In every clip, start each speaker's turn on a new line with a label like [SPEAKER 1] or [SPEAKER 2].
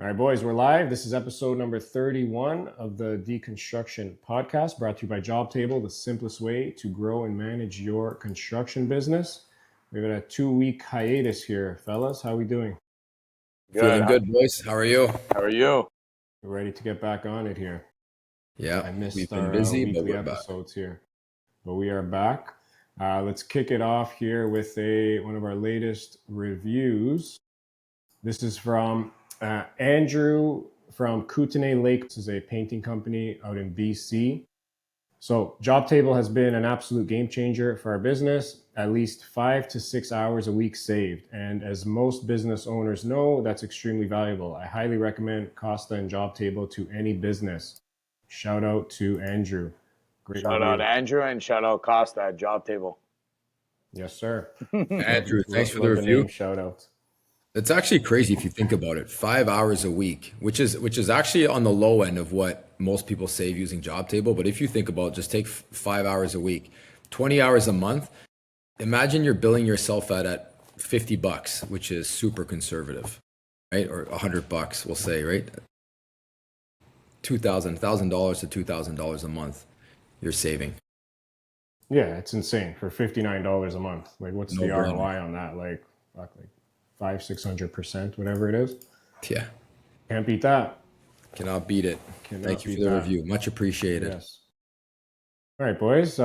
[SPEAKER 1] All right, boys, we're live. This is episode number 31 of the Deconstruction Podcast, brought to you by Jobtable, the simplest way to grow and manage your construction business. We've got a 2-week hiatus here, fellas. How are we doing?
[SPEAKER 2] Good.
[SPEAKER 3] Feeling good, boys. How are you?
[SPEAKER 2] How are you?
[SPEAKER 1] We're ready to get back on it here.
[SPEAKER 3] Yeah,
[SPEAKER 1] I missed
[SPEAKER 3] we've been
[SPEAKER 1] our
[SPEAKER 3] busy, but
[SPEAKER 1] weekly
[SPEAKER 3] we're back.
[SPEAKER 1] episodes here, but we are back. Let's kick it off here with one of our latest reviews. This is from Andrew from Kootenay Lake. This is a painting company out in BC. So Jobtable has been an absolute game changer for our business. At least 5 to 6 hours a week saved. And as most business owners know, that's extremely valuable. I highly recommend Costa and Jobtable to any business. Shout out to Andrew. Great
[SPEAKER 2] Shout
[SPEAKER 1] review.
[SPEAKER 2] out Andrew and shout out Costa at Jobtable.
[SPEAKER 1] Yes, sir.
[SPEAKER 3] Andrew, thanks for the
[SPEAKER 1] Love
[SPEAKER 3] review.
[SPEAKER 1] name shout outs.
[SPEAKER 3] It's actually crazy if you think about it. 5 hours a week, which is actually on the low end of what most people save using Jobtable. But if you think about just take 5 hours a week, 20 hours a month, imagine you're billing yourself at $50, which is super conservative, right? Or $100, we'll say, right? $1,000 to $2,000 a month you're saving.
[SPEAKER 1] Yeah, it's insane for $59 a month. Like, what's the
[SPEAKER 3] No-brainer.
[SPEAKER 1] ROI on that? Like 500-600%, whatever it is.
[SPEAKER 3] Yeah,
[SPEAKER 1] Can't beat that.
[SPEAKER 3] cannot beat it.
[SPEAKER 1] Cannot
[SPEAKER 3] Thank you
[SPEAKER 1] beat
[SPEAKER 3] for the
[SPEAKER 1] that.
[SPEAKER 3] review. Much appreciated.
[SPEAKER 1] Yes. All right, boys.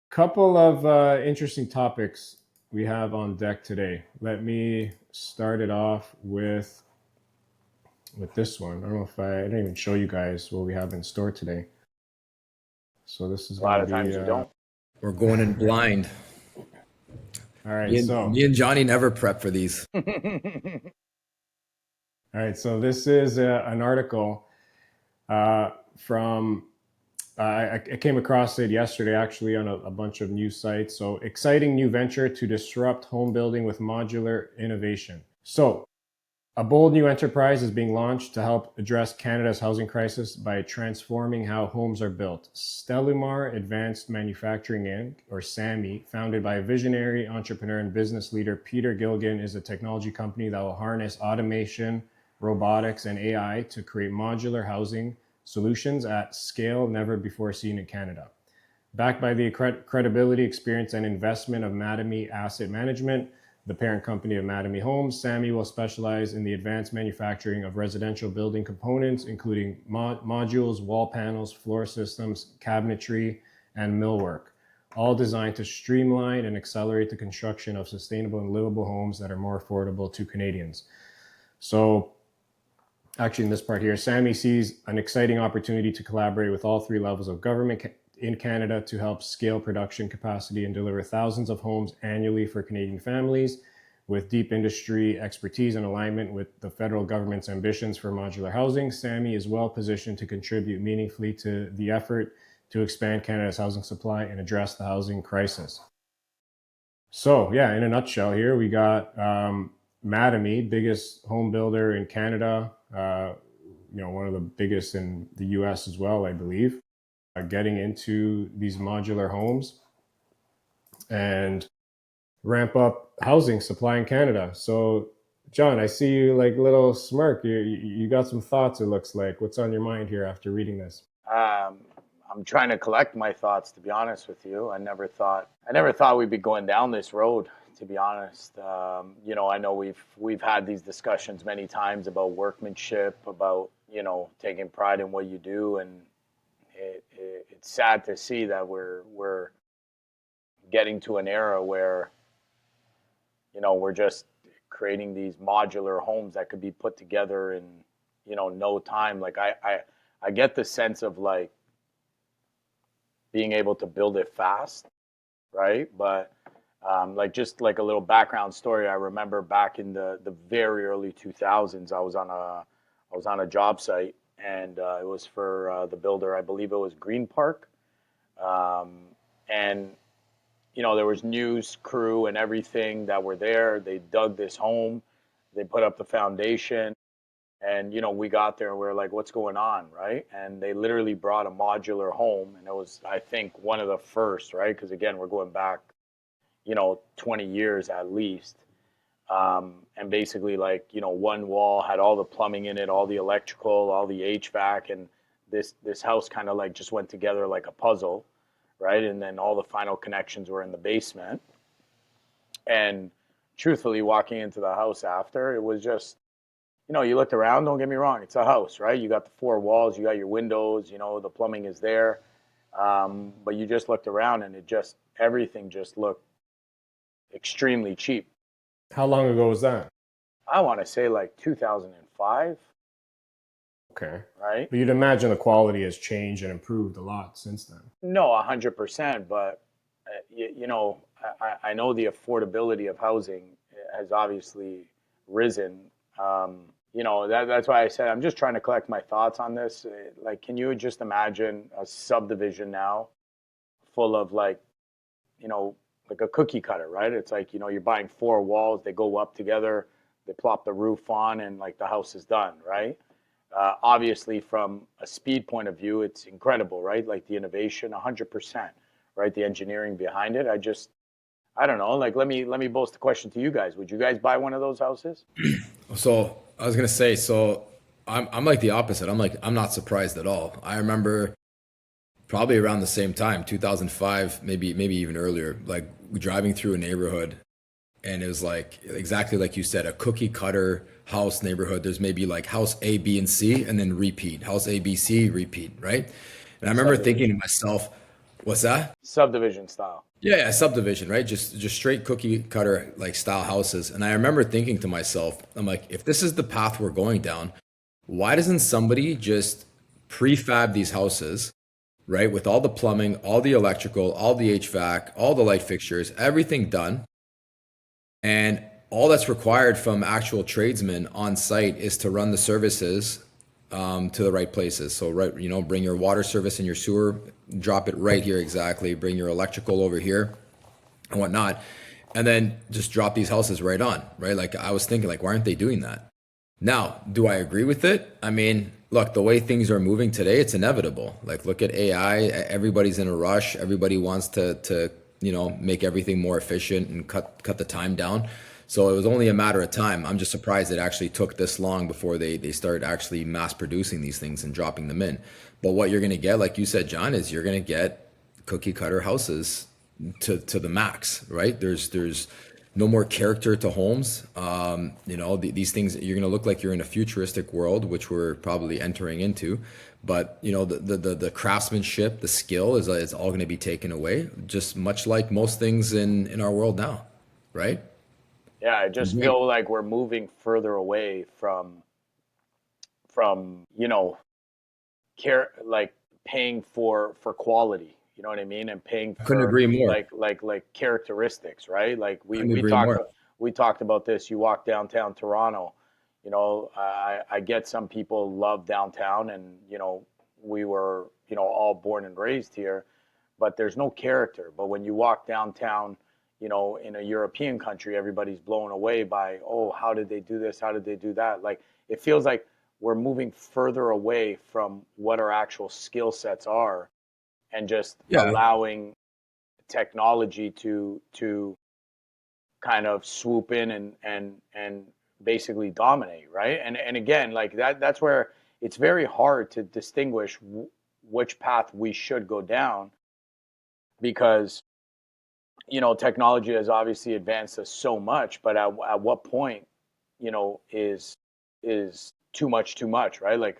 [SPEAKER 1] Couple of interesting topics we have on deck today. Let me start it off with this one. I don't know if I didn't even show you guys what we have in store today. So this is
[SPEAKER 2] A lot
[SPEAKER 1] going
[SPEAKER 2] of
[SPEAKER 1] to
[SPEAKER 2] times
[SPEAKER 1] be.
[SPEAKER 2] you don't.
[SPEAKER 3] We're going in blind.
[SPEAKER 1] All right,
[SPEAKER 3] Me and Johnny never prep for these.
[SPEAKER 1] All right, so this is an article from. I came across it yesterday, actually, on a bunch of news sites. So, exciting new venture to disrupt home building with modular innovation. So, a bold new enterprise is being launched to help address Canada's housing crisis by transforming how homes are built. Stellumar Advanced Manufacturing Inc., or SAMI, founded by visionary entrepreneur and business leader Peter Gilligan, is a technology company that will harness automation, robotics, and AI to create modular housing solutions at scale never before seen in Canada. Backed by the credibility, experience, and investment of Mattamy Asset Management, the parent company of Mattamy Homes, SAMI will specialize in the advanced manufacturing of residential building components, including modules, wall panels, floor systems, cabinetry, and millwork, all designed to streamline and accelerate the construction of sustainable and livable homes that are more affordable to Canadians. So, actually, in this part here, SAMI sees an exciting opportunity to collaborate with all three levels of government in Canada to help scale production capacity and deliver thousands of homes annually for Canadian families. With deep industry expertise and alignment with the federal government's ambitions for modular housing, SAMI is well positioned to contribute meaningfully to the effort to expand Canada's housing supply and address the housing crisis. So, yeah, in a nutshell here, we got Mattamy, biggest home builder in Canada, one of the biggest in the US as well, I believe, getting into these modular homes and ramp up housing supply in Canada. So, John, I see you like little smirk. You got some thoughts, it looks like. What's on your mind here after reading this?
[SPEAKER 2] I'm trying to collect my thoughts, to be honest with you. I never thought we'd be going down this road, to be honest. I know we've had these discussions many times about workmanship, about taking pride in what you do, and it's sad to see that we're getting to an era where we're just creating these modular homes that could be put together in no time. Like I get the sense of like being able to build it fast, right? But just like a little background story, I remember back in the very early 2000s, I was on a job site, and it was for the builder. I believe it was Green Park, and there was news crew and everything that were there. They dug this home, they put up the foundation, and we got there and we were like, what's going on, right? And they literally brought a modular home, and it was, I think, one of the first, right? Because again, we're going back 20 years at least. And basically, like, one wall had all the plumbing in it, all the electrical, all the HVAC, and this house kind of like just went together like a puzzle, right? And then all the final connections were in the basement. And truthfully, walking into the house after, it was just, you looked around, don't get me wrong, it's a house, right? You got the four walls, you got your windows, the plumbing is there. But you just looked around and everything just looked extremely cheap.
[SPEAKER 1] How long ago was that?
[SPEAKER 2] I want to say like 2005,
[SPEAKER 1] Okay.
[SPEAKER 2] right?
[SPEAKER 1] But you'd imagine the quality has changed and improved a lot since then.
[SPEAKER 2] No, 100%. But, I know the affordability of housing has obviously risen. That's why I said I'm just trying to collect my thoughts on this. Like, can you just imagine a subdivision now full of like a cookie cutter, right? It's like, you're buying four walls, they go up together, they plop the roof on, and like the house is done, right? Obviously, from a speed point of view, it's incredible, right? Like the innovation, 100%, right? The engineering behind it. I don't know. Like, let me pose the question to you guys. Would you guys buy one of those houses?
[SPEAKER 3] So I was gonna say, so I'm like the opposite. I'm not surprised at all. I remember probably around the same time, 2005, maybe even earlier, like driving through a neighborhood, and it was like exactly like you said, a cookie cutter house neighborhood. There's maybe like house A, B, and C, and then repeat. House A, B, C, repeat, right? And I remember thinking to myself, what's that?
[SPEAKER 2] Subdivision style.
[SPEAKER 3] Yeah, subdivision, right? Just straight cookie cutter like style houses. And I remember thinking to myself, I'm like, if this is the path we're going down, why doesn't somebody just prefab these houses, right? With all the plumbing, all the electrical, all the HVAC, all the light fixtures, everything done. And all that's required from actual tradesmen on site is to run the services to the right places. So, right, bring your water service and your sewer, drop it right here exactly, bring your electrical over here and whatnot, and then just drop these houses right on, right? Like I was thinking, like, why aren't they doing that? Now, do I agree with it? I mean, look, the way things are moving today, it's inevitable. Like, look at AI. Everybody's in a rush. Everybody wants to make everything more efficient and cut the time down. So it was only a matter of time. I'm just surprised it actually took this long before they started actually mass producing these things and dropping them in. But what you're going to get, like you said, John, is you're going to get cookie cutter houses to the max, right? There's no more character to homes. These things, you're going to look like you're in a futuristic world, which we're probably entering into. But the craftsmanship, the skill is all going to be taken away, just much like most things in our world now, right?
[SPEAKER 2] Yeah, I just feel like we're moving further away from care, like paying for quality. You know what I mean? And paying
[SPEAKER 3] Couldn't
[SPEAKER 2] for
[SPEAKER 3] agree more.
[SPEAKER 2] like characteristics, right? Like
[SPEAKER 3] Couldn't
[SPEAKER 2] we
[SPEAKER 3] agree
[SPEAKER 2] talked
[SPEAKER 3] more.
[SPEAKER 2] we talked about this. You walk downtown Toronto, I get some people love downtown, and we were all born and raised here, but there's no character. But when you walk downtown, in a European country, everybody's blown away by, oh, how did they do this? How did they do that? Like, it feels like we're moving further away from what our actual skill sets are, and just allowing technology to kind of swoop in and basically dominate, right? And again, like that's where it's very hard to distinguish which path we should go down, because technology has obviously advanced us so much, but at what point, is too much, right? Like,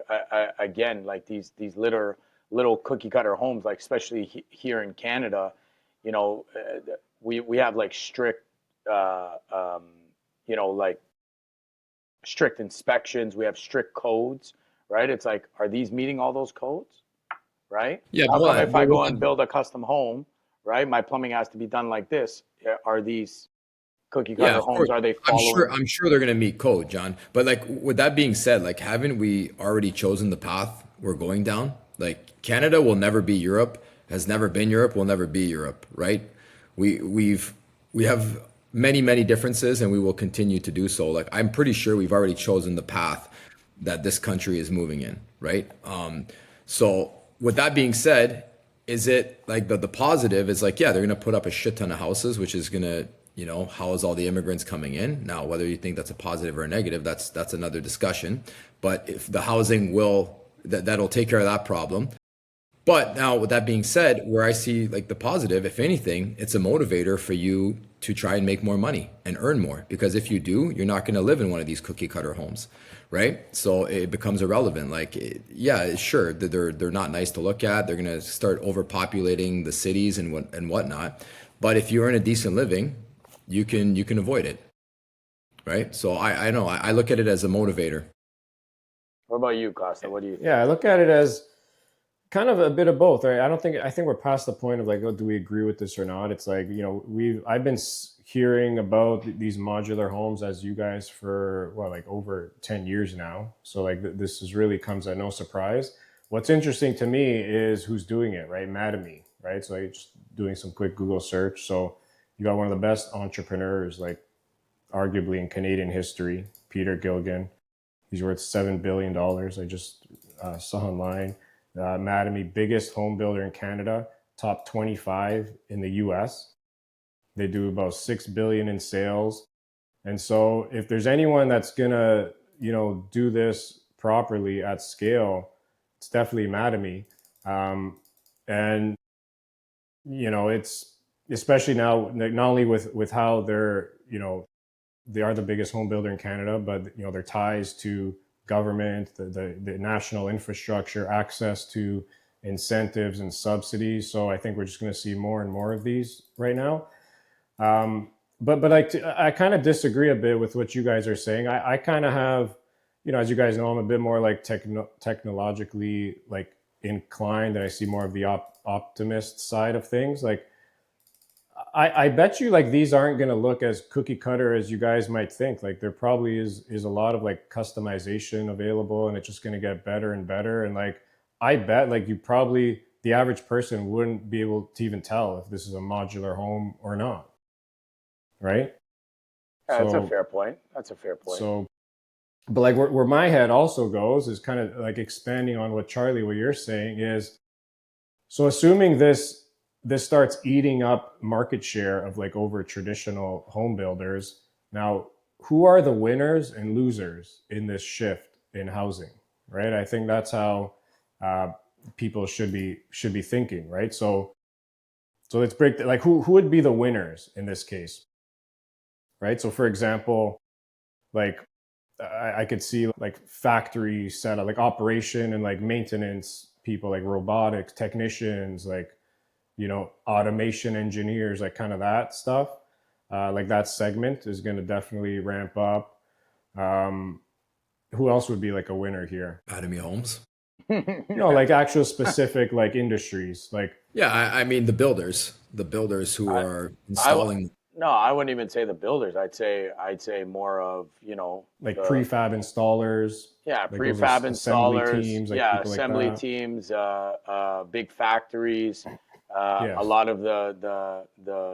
[SPEAKER 2] again, like these little cookie cutter homes, like especially here in Canada, we have like strict, like strict inspections. We have strict codes, right? It's like, are these meeting all those codes, right?
[SPEAKER 3] Yeah,
[SPEAKER 2] How come
[SPEAKER 3] but
[SPEAKER 2] if I go and build a custom home, right, my plumbing has to be done like this? Are these cookie cutter
[SPEAKER 3] of
[SPEAKER 2] homes?
[SPEAKER 3] course.
[SPEAKER 2] Are they
[SPEAKER 3] I'm
[SPEAKER 2] following?
[SPEAKER 3] sure. I'm sure they're going to meet code, John. But like, with that being said, like, haven't we already chosen the path we're going down? Like, Canada will never be Europe. Has never been Europe. Will never be Europe. Right? We have many differences, and we will continue to do so. Like, I'm pretty sure we've already chosen the path that this country is moving in. Right? So with that being said, is it like the positive is like, yeah, they're going to put up a shit ton of houses, which is going to you know, house all the immigrants coming in. Now, whether you think that's a positive or a negative, that's another discussion. But if the housing that'll take care of that problem. But now, with that being said, where I see like the positive, if anything, it's a motivator for you to try and make more money and earn more. Because if you do, you're not going to live in one of these cookie cutter homes, right? So it becomes irrelevant. Like, yeah, sure, they're not nice to look at. They're going to start overpopulating the cities and whatnot. But if you earn a decent living, you can avoid it, right? So I know I look at it as a motivator.
[SPEAKER 2] What about you, Costa? What do you think?
[SPEAKER 1] Yeah, I look at it as kind of a bit of both, right? I think we're past the point of like, oh, do we agree with this or not? It's like, you know, I've been hearing about these modular homes as you guys for like over 10 years now. So like this is really comes at no surprise. What's interesting to me is who's doing it, right? Mattamy, right? So I just doing some quick Google search. So you got one of the best entrepreneurs, like arguably in Canadian history, Peter Gilligan. He's worth $7 billion. I just saw online. Mattamy, biggest home builder in Canada, top 25 in the US. They do about 6 billion in sales. And so if there's anyone that's gonna, you know, do this properly at scale, it's definitely Mattamy. And you know, it's especially now, not only with how they're, you know, they are the biggest home builder in Canada, but you know, their ties to government, the national infrastructure, access to incentives and subsidies. So I think we're just going to see more and more of these right now. But I kind of disagree a bit with what you guys are saying. I kind of have, you know, as you guys know, I'm a bit more like technologically like inclined, and I see more of the optimist side of things. Like I bet you like these aren't going to look as cookie cutter as you guys might think. Like there probably is a lot of like customization available, and it's just going to get better and better. And like I bet like you probably the average person wouldn't be able to even tell if this is a modular home or not, right?
[SPEAKER 2] Yeah, that's a
[SPEAKER 1] So
[SPEAKER 2] fair point. That's a fair point.
[SPEAKER 1] so, but like where my head also goes is kind of like expanding on what Charlie, what you're saying is, so assuming this starts eating up market share of like over traditional home builders. Now, who are the winners and losers in this shift in housing, right? I think that's how people should be thinking, right? So let's break like who would be the winners in this case, right? So for example, like I could see like factory setup, like operation and like maintenance people, like robotics technicians, like, you know, automation engineers, like kind of that stuff. Like that segment is going to definitely ramp up. Who else would be like a winner here?
[SPEAKER 3] Mattamy Homes.
[SPEAKER 1] No, like actual specific like industries, like
[SPEAKER 3] Yeah, I mean the builders who
[SPEAKER 2] I,
[SPEAKER 3] are
[SPEAKER 2] I,
[SPEAKER 3] installing.
[SPEAKER 2] no, I wouldn't even say the builders. I'd say more of, you know,
[SPEAKER 1] like
[SPEAKER 2] the
[SPEAKER 1] prefab installers,
[SPEAKER 2] yeah,
[SPEAKER 1] like those
[SPEAKER 2] prefab
[SPEAKER 1] assembly
[SPEAKER 2] installers,
[SPEAKER 1] teams, like
[SPEAKER 2] yeah,
[SPEAKER 1] people like
[SPEAKER 2] assembly
[SPEAKER 1] that.
[SPEAKER 2] teams, big factories, a
[SPEAKER 1] Yes,
[SPEAKER 2] lot of the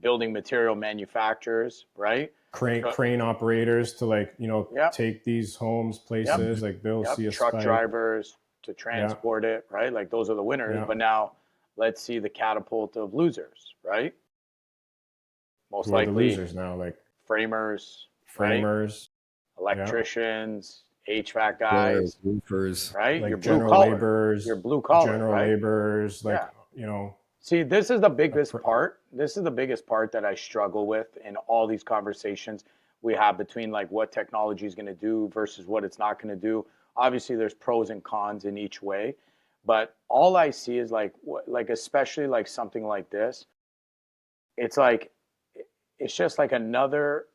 [SPEAKER 2] building material manufacturers, right? Truck,
[SPEAKER 1] crane operators to like, you know,
[SPEAKER 2] yep,
[SPEAKER 1] take these homes
[SPEAKER 2] yep,
[SPEAKER 1] places, like they'll
[SPEAKER 2] yep.
[SPEAKER 1] see a
[SPEAKER 2] Truck
[SPEAKER 1] spike.
[SPEAKER 2] drivers to
[SPEAKER 1] Yeah,
[SPEAKER 2] transport it, right? Like those are the winners.
[SPEAKER 1] yeah.
[SPEAKER 2] But now let's see the catapult of losers, right? Most
[SPEAKER 1] Who are the
[SPEAKER 2] likely
[SPEAKER 1] losers now? Like
[SPEAKER 2] framers, right?
[SPEAKER 1] framers. Yeah,
[SPEAKER 2] Electricians, HVAC
[SPEAKER 3] Players,
[SPEAKER 2] guys,
[SPEAKER 3] roofers.
[SPEAKER 2] right? Your
[SPEAKER 1] like
[SPEAKER 2] blue collar, your
[SPEAKER 1] laborers,
[SPEAKER 2] blue collar,
[SPEAKER 1] general
[SPEAKER 2] right?
[SPEAKER 1] laborers, like,
[SPEAKER 2] Yeah.
[SPEAKER 1] you know,
[SPEAKER 2] See, this is the
[SPEAKER 1] a
[SPEAKER 2] biggest
[SPEAKER 1] pr-
[SPEAKER 2] part. This is the biggest part that I struggle with in all these conversations we have between like what technology is going to do versus what it's not going to do. Obviously, there's pros and cons in each way, but all I see is like especially like something like this. It's like it's just like another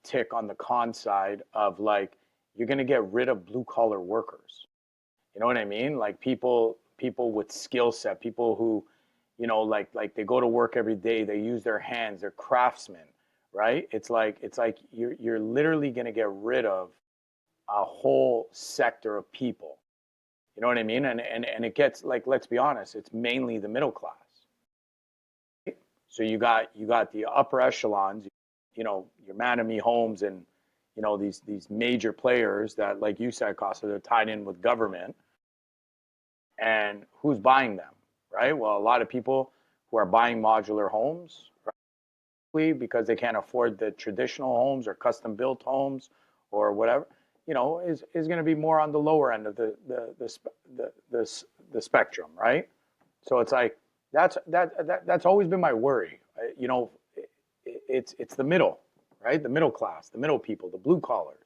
[SPEAKER 2] tick on the con side of like you're going to get rid of blue collar workers. You know what I mean? Like people with skill set, people who, you know, like they go to work every day, they use their hands, they're craftsmen, right? It's like you're literally going to get rid of a whole sector of people. You know what I mean? And it gets like, let's be honest, it's mainly the middle class. So you got the upper echelons, you know, your Mattamy Homes and you know these major players that, like you said, Costa, they're tied in with government. And who's buying them, right? Well, a lot of people who are buying modular homes, right? because they can't afford the traditional homes or custom built homes or whatever, is going to be more on the lower end of the spectrum, right? So it's like that's always been my worry. It's the middle, right? The middle class, the middle people, the blue collars.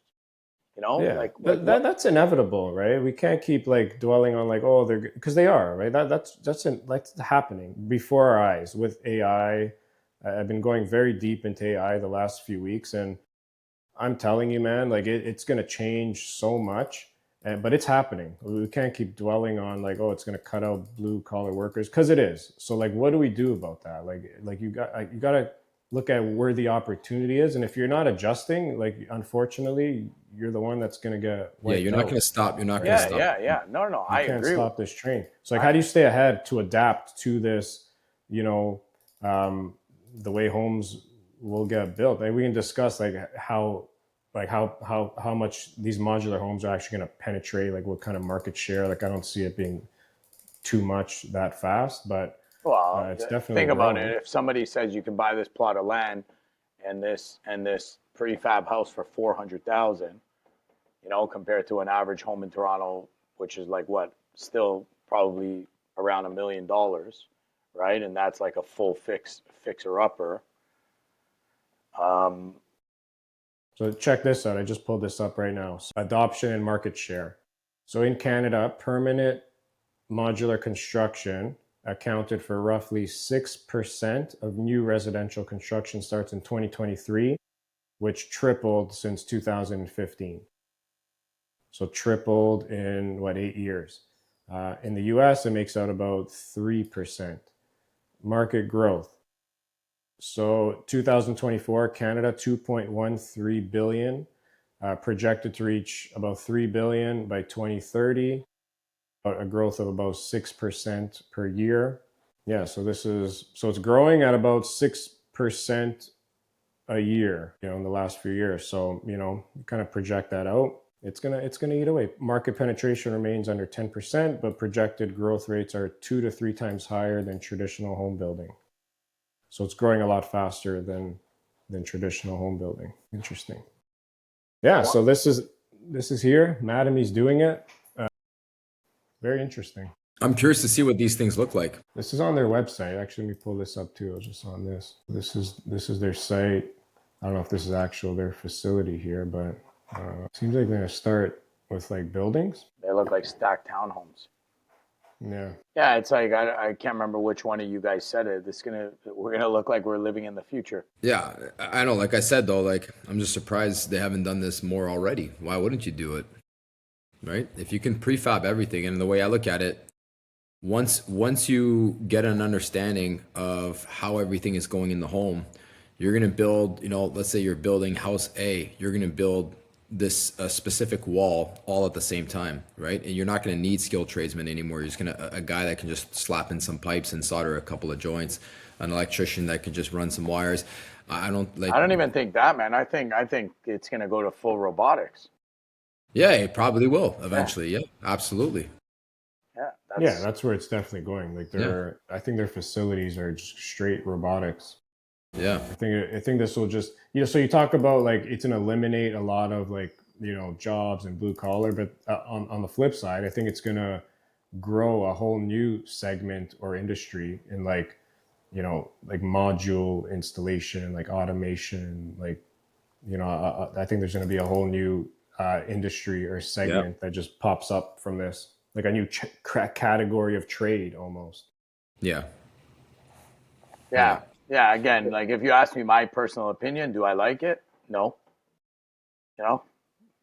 [SPEAKER 1] Yeah,
[SPEAKER 2] like what?
[SPEAKER 1] that's inevitable, right? We can't keep like dwelling on like, oh, they're because they are, right? That's happening before our eyes with AI. I've been going very deep into AI the last few weeks, and I'm telling you, man, like it's going to change so much, but it's happening. We can't keep dwelling on like, oh, it's going to cut out blue collar workers because it is. So like, what do we do about that? Like you got to look at where the opportunity is, and if you're not adjusting, like unfortunately, you're the one that's going to get
[SPEAKER 3] Yeah,
[SPEAKER 1] wiped
[SPEAKER 3] you're not going
[SPEAKER 1] out.
[SPEAKER 3] to stop. You're not going to
[SPEAKER 2] Yeah,
[SPEAKER 3] stop.
[SPEAKER 2] yeah. No,
[SPEAKER 1] You
[SPEAKER 2] I
[SPEAKER 1] can't
[SPEAKER 2] agree with
[SPEAKER 1] stop this train. So like, how do you stay ahead to adapt to this? You know, the way homes will get built. Like we can discuss how much these modular homes are actually going to penetrate. Like what kind of market share? Like I don't see it being too much that fast, but
[SPEAKER 2] Well,
[SPEAKER 1] it's definitely
[SPEAKER 2] think about
[SPEAKER 1] growing.
[SPEAKER 2] it. If somebody says you can buy this plot of land and this prefab house for 400,000, compared to an average home in Toronto, which is like what, still probably around $1 million, right? And that's like a full fixer upper.
[SPEAKER 1] So check this out. I just pulled this up right now. So adoption and market share. So in Canada, permanent modular construction accounted for roughly 6% of new residential construction starts in 2023, which tripled since 2015. So tripled in what, 8 years. In the US, it makes out about 3%. Market growth. So 2024, Canada, 2.13 billion, projected to reach about 3 billion by 2030, a growth of about 6% per year. Yeah, so it's growing at about 6% a year, in the last few years. So, you kind of project that out. It's gonna eat away. Market penetration remains under 10%, but projected growth rates are 2 to 3 times higher than traditional home building. So it's growing a lot faster than traditional home building. Interesting. Yeah. So this is here. Madamy's doing it. Very interesting.
[SPEAKER 3] I'm curious to see what these things look like.
[SPEAKER 1] This is on their website. Actually, let me pull this up too. I was just on this. This is their site. I don't know if this is actual their facility here, but it seems like they're gonna start with like buildings.
[SPEAKER 2] They look like stacked townhomes.
[SPEAKER 1] Yeah.
[SPEAKER 2] Yeah, it's like I can't remember which one of you guys said it. We're gonna look like we're living in the future.
[SPEAKER 3] Yeah, I know. Like I said, though, like I'm just surprised they haven't done this more already. Why wouldn't you do it? Right? If you can prefab everything, and the way I look at it, once you get an understanding of how everything is going in the home, you're gonna build. Let's say you're building house A, you're gonna build this specific wall all at the same time, right? And you're not going to need skilled tradesmen anymore. You're just gonna a guy that can just slap in some pipes and solder a couple of joints, an electrician that can just run some wires. I don't
[SPEAKER 2] even think that, man. I think it's gonna go to full robotics.
[SPEAKER 3] Yeah, it probably will eventually. Yeah, absolutely.
[SPEAKER 2] Yeah,
[SPEAKER 1] that's where it's definitely going. Like I think their facilities are just straight robotics.
[SPEAKER 3] Yeah.
[SPEAKER 1] I think this will just, so you talk about like it's going to eliminate a lot of like, jobs and blue collar, but on the flip side, I think it's going to grow a whole new segment or industry in like, like module installation, like automation, like, I think there's going to be a whole new industry or segment that just pops up from this, like a new category of trade almost.
[SPEAKER 3] Yeah.
[SPEAKER 2] Yeah, again, like if you ask me my personal opinion, do I like it? No.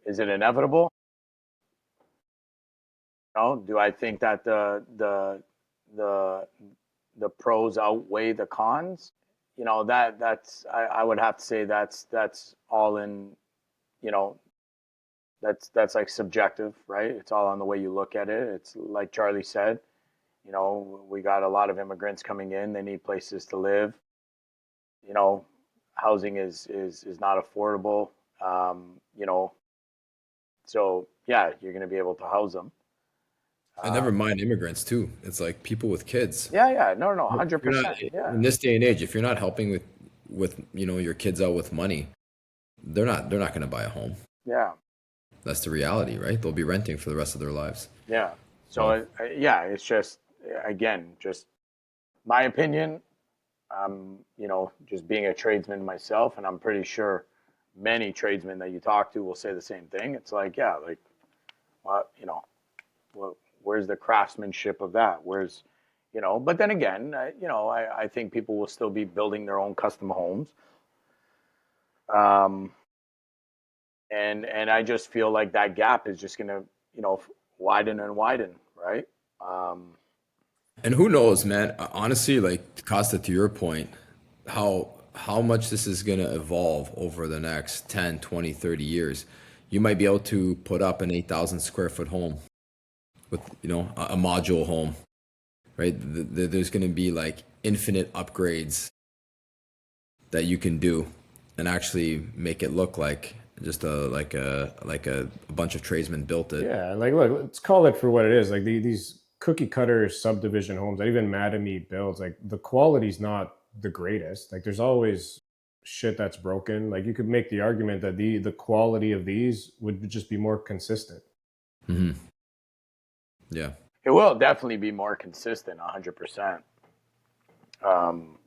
[SPEAKER 2] Is it inevitable? No. Do I think that the pros outweigh the cons? I would have to say that's all in, that's like subjective, right? It's all on the way you look at it. It's like Charlie said, we got a lot of immigrants coming in. They need places to live. Housing is not affordable. So yeah, you're going to be able to house them.
[SPEAKER 3] And never mind immigrants too. It's like people with kids.
[SPEAKER 2] Yeah, no, 100%. Yeah.
[SPEAKER 3] In this day and age, if you're not helping with, you know, your kids out with money, they're not going to buy a home.
[SPEAKER 2] Yeah.
[SPEAKER 3] That's the reality, right? They'll be renting for the rest of their lives.
[SPEAKER 2] Yeah. So,
[SPEAKER 3] So,
[SPEAKER 2] yeah, it's just, again, just my opinion. You know, just being a tradesman myself, and I'm pretty sure many tradesmen that you talk to will say the same thing. It's like, yeah, like, what, you know, where's the craftsmanship of that? Where's, you know, but then again, you know, I think people will still be building their own custom homes. Um, and I just feel like that gap is just going to, you know, widen and widen, right? Um,
[SPEAKER 3] and who knows, man? Honestly, like Costa, to your point, how much this is going to evolve over the next 10, 20, 30 years. You might be able to put up an 8,000 square foot home with, you know, a module home, right? There's going to be like infinite upgrades that you can do and actually make it look like just a bunch of tradesmen built it.
[SPEAKER 1] Yeah, like look, let's call it for what it is. Like these cookie cutter subdivision homes that even Mattamy builds, like the quality's not the greatest. Like there's always shit that's broken. Like you could make the argument that the quality of these would just be more consistent.
[SPEAKER 3] Mm-hmm. Yeah.
[SPEAKER 2] it will definitely be more consistent, 100%. Um,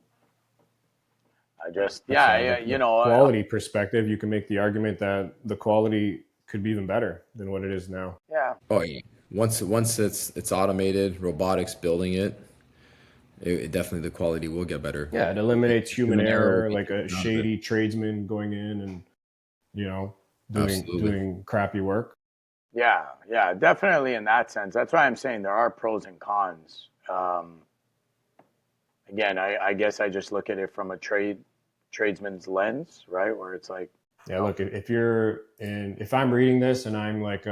[SPEAKER 2] I just, yeah,
[SPEAKER 1] The
[SPEAKER 2] you know,
[SPEAKER 1] quality perspective, you can make the argument that the quality could be even better than what it is now.
[SPEAKER 2] yeah,
[SPEAKER 3] Oh yeah. Once it's automated, robotics building it, it definitely the quality will get better.
[SPEAKER 1] Yeah, it eliminates human
[SPEAKER 3] Human error will
[SPEAKER 1] error,
[SPEAKER 3] be
[SPEAKER 1] like a
[SPEAKER 3] taken out of it.
[SPEAKER 1] shady tradesman going in and you know
[SPEAKER 3] Absolutely.
[SPEAKER 1] doing crappy work.
[SPEAKER 2] yeah, definitely in that sense. That's why I'm saying there are pros and cons. Again, I guess I just look at it from a tradesman's lens, right? Where it's like,
[SPEAKER 1] Yeah, look, if I'm reading this and I'm like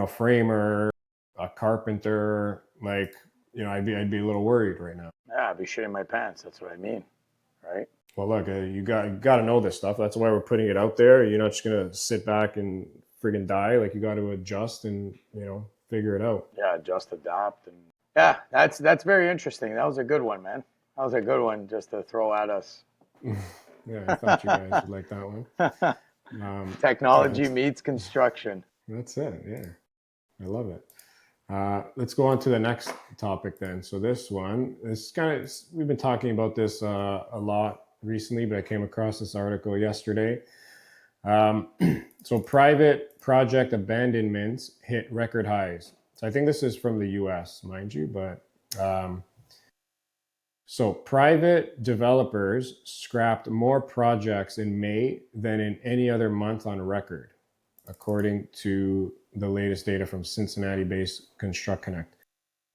[SPEAKER 1] framer, a carpenter, like I'd be a little worried right now.
[SPEAKER 2] yeah, I'd be shitting my pants. That's what I mean, right?
[SPEAKER 1] Well, look, you got to know this stuff. That's why we're putting it out there. You're not just gonna sit back and friggin' die. Like you got to adjust and figure it out.
[SPEAKER 2] Yeah, just adapt and yeah, that's very interesting. That was a good one, man. That was a good one just to throw at us.
[SPEAKER 1] Yeah, I thought you guys would like that one.
[SPEAKER 2] Technology meets construction.
[SPEAKER 1] That's it. Yeah, I love it. Let's go on to the next topic then. So this one is we've been talking about this a lot recently, but I came across this article yesterday. So private project abandonments hit record highs. So I think this is from the US, mind you, but so private developers scrapped more projects in May than in any other month on record, according to the latest data from Cincinnati-based Construct Connect.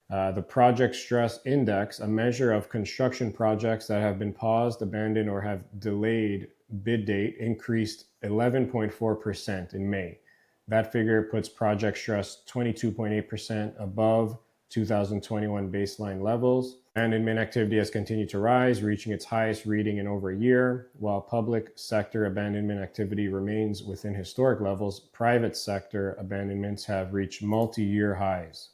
[SPEAKER 1] The Project Stress Index, a measure of construction projects that have been paused, abandoned, or have delayed bid date, increased 11.4% in May. That figure puts project stress 22.8% above 2021 baseline levels. Abandonment activity has continued to rise, reaching its highest reading in over a year. While public sector abandonment activity remains within historic levels, private sector abandonments have reached multi-year highs.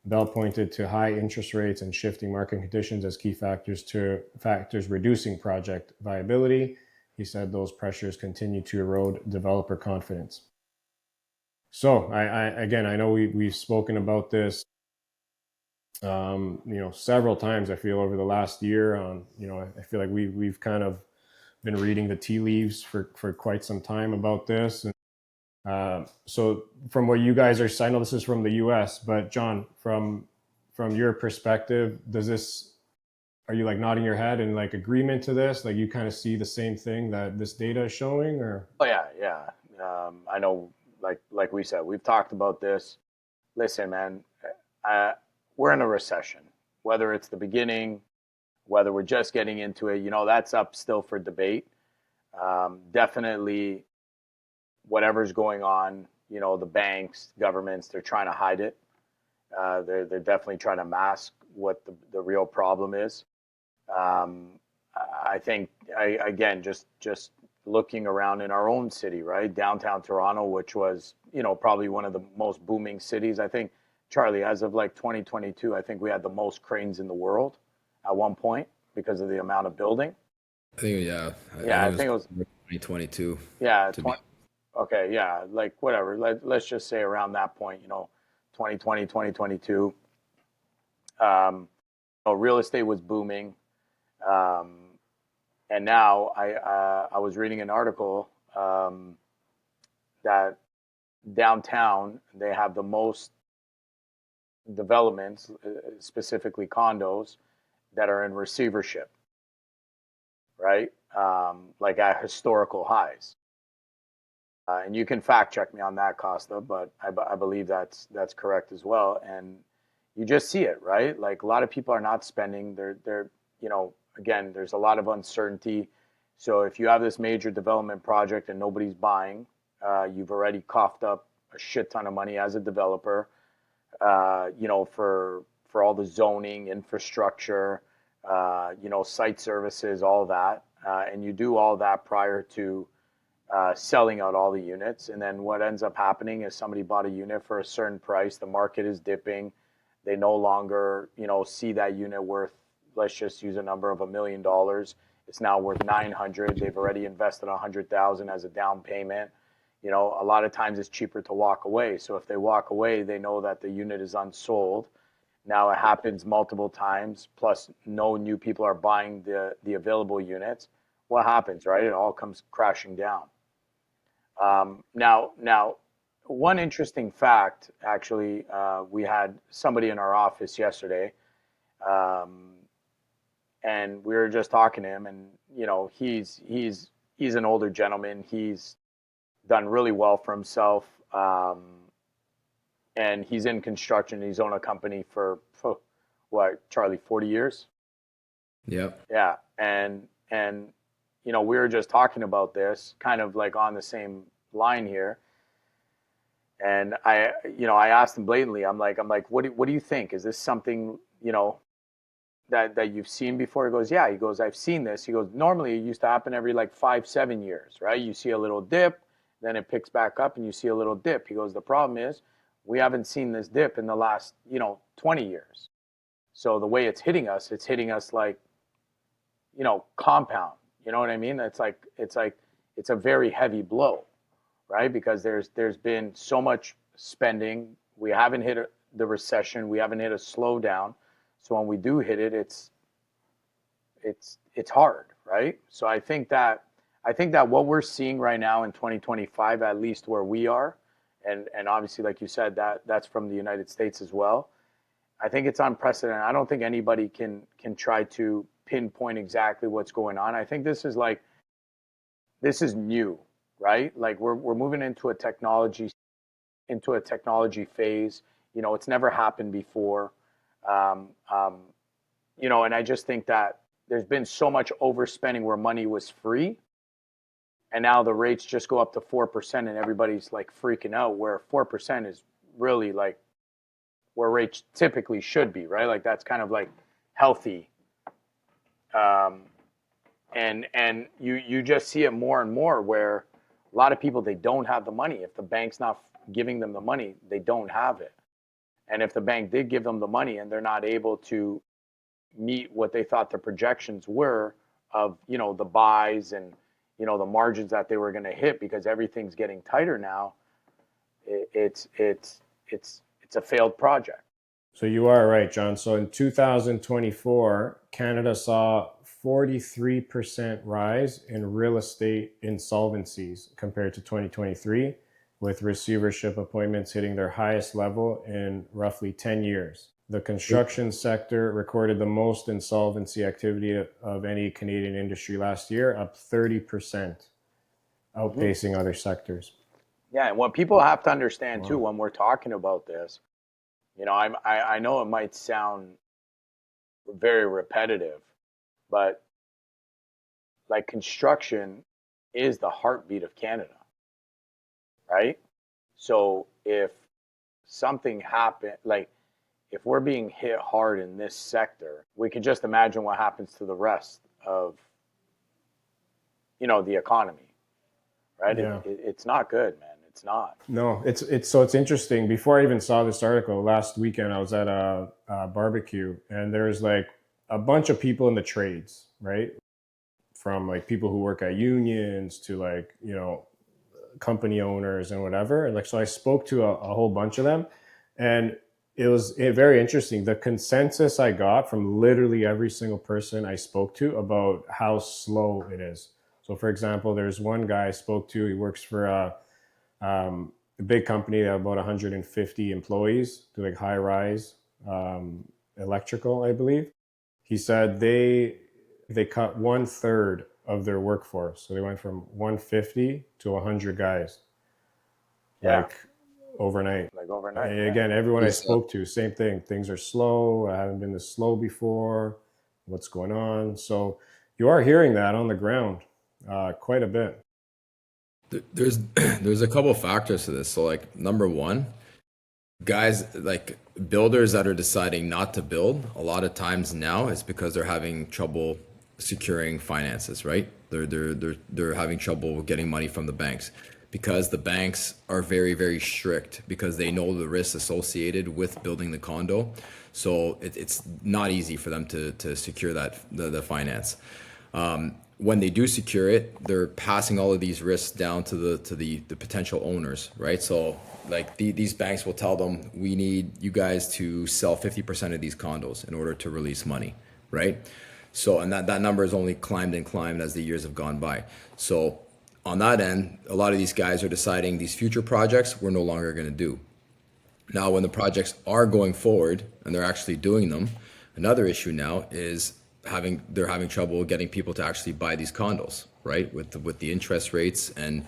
[SPEAKER 1] Bell pointed to high interest rates and shifting market conditions as key factors reducing project viability. He said those pressures continue to erode developer confidence. So I know we've spoken about this several times. I feel over the last year I feel like we've kind of been reading the tea leaves for quite some time about this. And so from what you guys are, I know this is from the US, but John, from your perspective, are you like nodding your head in like agreement to this? Like you kind of see the same thing that this data is showing, or?
[SPEAKER 2] Oh yeah. I know, like we said, we've talked about this. Listen, man, we're in a recession. Whether it's the beginning, whether we're just getting into it, that's up still for debate. Definitely, whatever's going on, the banks, governments, they're trying to hide it. They're definitely trying to mask what the real problem is. I think, again, just looking around in our own city, right? Downtown Toronto, which was, probably one of the most booming cities. I think, Charlie, as of like 2022, I think we had the most cranes in the world at one point. because of the amount of building.
[SPEAKER 3] I think, yeah.
[SPEAKER 2] Yeah, I
[SPEAKER 3] It
[SPEAKER 2] think it
[SPEAKER 3] was
[SPEAKER 2] was
[SPEAKER 3] 2022
[SPEAKER 2] yeah,
[SPEAKER 3] to be.
[SPEAKER 2] okay, yeah, like whatever. Let's just say around that point, 2020, 2022. Real estate was booming. Um, and now I was reading an article that downtown they have the most developments, specifically condos, that are in receivership, right? Like at historical highs. And you can fact check me on that, Costa, but I believe that's correct as well. And you just see it, right? Like a lot of people are not spending. Again, there's a lot of uncertainty. So if you have this major development project and nobody's buying, you've already coughed up a shit ton of money as a developer. For all the zoning, infrastructure, site services, all that, and you do all that prior to selling out all the units. And then what ends up happening is somebody bought a unit for a certain price. The market is dipping. They no longer, see that unit worth, let's just use a number of $1 million. It's now worth 900. They've already invested 100,000 as a down payment. A lot of times it's cheaper to walk away. So if they walk away, they know that the unit is unsold. Now it happens multiple times, plus no new people are buying the available units. What happens, right? It all comes crashing down. Now, one interesting fact, actually, we had somebody in our office yesterday, and we were just talking to him, and he's an older gentleman. He's done really well for himself, and he's in construction. He's owned a company for what, Charlie, 40 years?
[SPEAKER 3] Yep.
[SPEAKER 2] Yeah, and we were just talking about this, kind of like on the same line here. And I asked him blatantly. I'm like, what do you think? Is this something that you've seen before? He goes, yeah. He goes, I've seen this. He goes, normally it used to happen every like 5-7 years, right? You see a little dip, then it picks back up, and you see a little dip. He goes, the problem is we haven't seen this dip in the last 20 years. So the way it's hitting us like compound. You know what I mean? It's a very heavy blow, right? Because there's been so much spending. We haven't hit the recession. We haven't hit a slowdown. So when we do hit it, it's hard, right? So I think that what we're seeing right now in 2025, at least where we are, and obviously, like you said, that's from the United States as well. I think it's unprecedented. I don't think anybody can try to pinpoint exactly what's going on. I think this is new, right? Like we're moving into a technology phase. It's never happened before. And I just think that there's been so much overspending where money was free, and now the rates just go up to 4%, and everybody's like freaking out. Where 4% is really like where rates typically should be, right? Like that's kind of like healthy. And you just see it more and more where a lot of people, they don't have the money. If the bank's not giving them the money, they don't have it. And if the bank did give them the money and they're not able to meet what they thought the projections were of, the buys and, the margins that they were going to hit, because everything's getting tighter now, it's a failed project.
[SPEAKER 1] So you are right, John. So in 2024, Canada saw 43% rise in real estate insolvencies compared to 2023, with receivership appointments hitting their highest level in roughly 10 years. The construction sector recorded the most insolvency activity of any Canadian industry last year, up 30%, outpacing other sectors.
[SPEAKER 2] Yeah, and what people have to understand too when we're talking about this, I know it might sound very repetitive, but like construction is the heartbeat of Canada, right? So if something happened, like if we're being hit hard in this sector, we can just imagine what happens to the rest of, the economy, right?
[SPEAKER 1] Yeah.
[SPEAKER 2] It's not good, man. It's not.
[SPEAKER 1] No, it's interesting. Before I even saw this article last weekend, I was at a barbecue, and there's like a bunch of people in the trades, right? From like people who work at unions to like, company owners and whatever. And like, so I spoke to a whole bunch of them, and it was very interesting. The consensus I got from literally every single person I spoke to about how slow it is. So, for example, there's one guy I spoke to. He works for a big company that have about 150 employees, do like high rise electrical, I believe. He said they cut 1/3 of their workforce. So they went from 150 to 100 guys,
[SPEAKER 2] Yeah,
[SPEAKER 1] like overnight.
[SPEAKER 2] like overnight. Yeah.
[SPEAKER 1] Again, everyone I
[SPEAKER 3] Is
[SPEAKER 1] spoke to, same thing. Things are slow. I haven't been this slow before. What's going on? So you are hearing that on the ground quite a bit.
[SPEAKER 3] there's there's a couple of factors to this. So like number one, guys like builders that are deciding not to build a lot of times now is because they're having trouble securing finances, right? They're having trouble getting money from the banks because the banks are very, very strict because they know the risks associated with building the condo. So it's not easy for them to secure the finance. When they do secure it, they're passing all of these risks down to the potential owners, right? So like these banks will tell them, we need you guys to sell 50% of these condos in order to release money, right? So, and that number has only climbed and climbed as the years have gone by. So on that end, a lot of these guys are deciding these future projects we're no longer going to do. Now, when the projects are going forward and they're actually doing them, another issue now is they're having trouble getting people to actually buy these condos, right? With the interest rates, and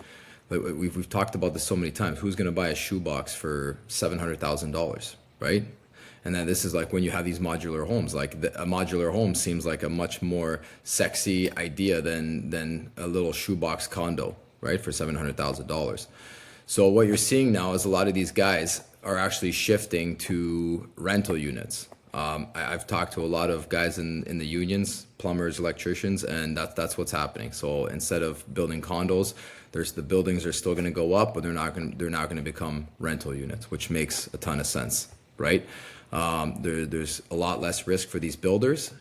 [SPEAKER 3] we've talked about this so many times. Who's going to buy a shoebox for $700,000, right? And then this is like when you have these modular homes. Like a modular home seems like a much more sexy idea than a little shoebox condo, right? For $700,000. So what you're seeing now is a lot of these guys are actually shifting to rental units. I've talked to a lot of guys in the unions, plumbers, electricians, and that's what's happening. So instead of building condos, the buildings are still going to go up, but they're now going to become rental units, which makes a ton of sense, right? There's a lot less risk for these builders,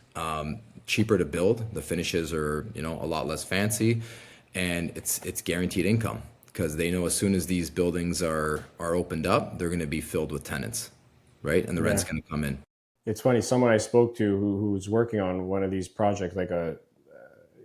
[SPEAKER 3] cheaper to build. The finishes are a lot less fancy, and it's guaranteed income because they know as soon as these buildings are opened up, they're going to be filled with tenants, right? And the rent's
[SPEAKER 1] Yeah.
[SPEAKER 3] going to come in.
[SPEAKER 1] It's funny. Someone I spoke to who was working on one of these projects, like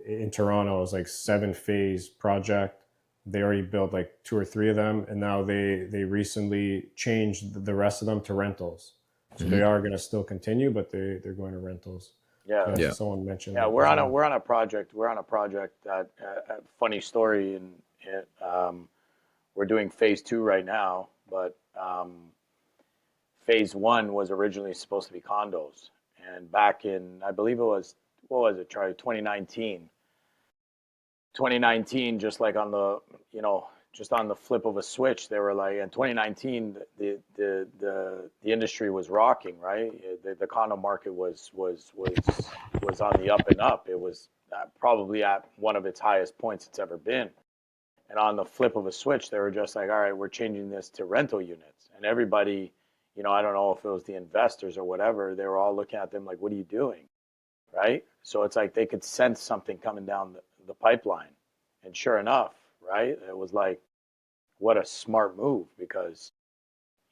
[SPEAKER 1] in Toronto, it was like 7-phase project. They already built like 2 or 3 of them, and now they recently changed the rest of them to rentals. So they are going to still continue, but they're going to rentals.
[SPEAKER 2] Yeah.
[SPEAKER 3] Yeah.
[SPEAKER 1] Someone mentioned.
[SPEAKER 2] Yeah,
[SPEAKER 1] that
[SPEAKER 2] we're
[SPEAKER 1] as
[SPEAKER 2] on a
[SPEAKER 1] well.
[SPEAKER 2] we're on a project. We're on a project that funny story, and we're doing phase 2 right now. But phase 1 was originally supposed to be condos, and back in, I believe it was, what was it, Charlie? 2019. 2019, just like on the just on the flip of a switch, they were like, in 2019, the industry was rocking, right? The condo market was on the up and up. It was probably at one of its highest points it's ever been. And on the flip of a switch, they were just like, all right, we're changing this to rental units. And everybody, I don't know if it was the investors or whatever, they were all looking at them like, what are you doing? Right? So it's like they could sense something coming down the pipeline. And sure enough, right? It was like, what a smart move, because,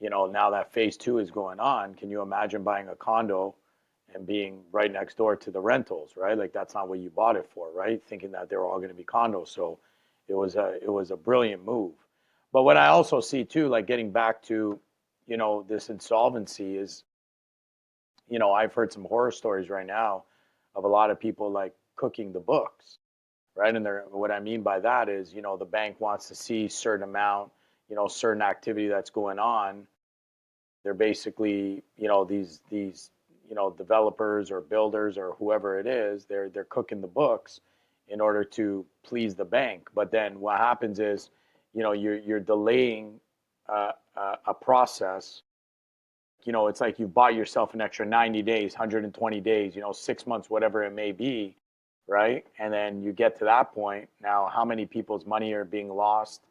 [SPEAKER 2] now that phase 2 is going on, can you imagine buying a condo and being right next door to the rentals, right? Like that's not what you bought it for, right? Thinking that they were all going to be condos. So it was a brilliant move. But what I also see too, like getting back to, this insolvency is, I've heard some horror stories right now of a lot of people like cooking the books, right? And what I mean by that is, the bank wants to see certain amount, certain activity that's going on. They're basically, these developers or builders or whoever it is, they're cooking the books in order to please the bank. But then what happens is, you're delaying a process. It's like you bought yourself an extra 90 days, 120 days, 6 months, whatever it may be, right? And then you get to that point. Now, how many people's money are being lost?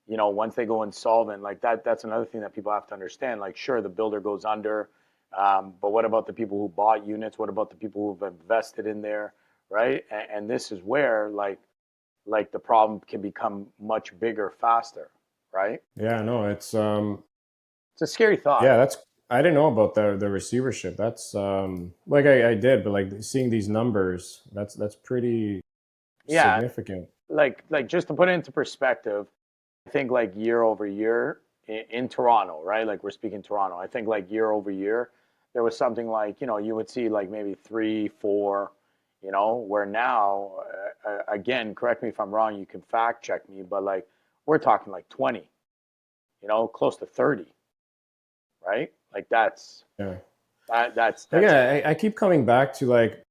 [SPEAKER 2] Once they go insolvent, like that's another thing that people have to understand. Like, sure, the builder goes under, But what about the people who bought units? What about the people who've invested in there, right? And this is where like the problem can become much bigger faster, right?
[SPEAKER 1] Yeah, no,
[SPEAKER 2] It's a scary thought.
[SPEAKER 1] yeah, that's I didn't know about the receivership. That's like I did, but like seeing these numbers, that's pretty
[SPEAKER 2] Yeah,
[SPEAKER 1] significant.
[SPEAKER 2] like just to put it into perspective, I think like year over year in Toronto, right? Like we're speaking Toronto. I think like year over year, there was something like, you would see like maybe three, four, where now, again, correct me if I'm wrong, you can fact check me, but like we're talking like 20, close to 30, right? Like
[SPEAKER 1] Yeah.
[SPEAKER 2] that's a,
[SPEAKER 1] Again, I keep coming back to like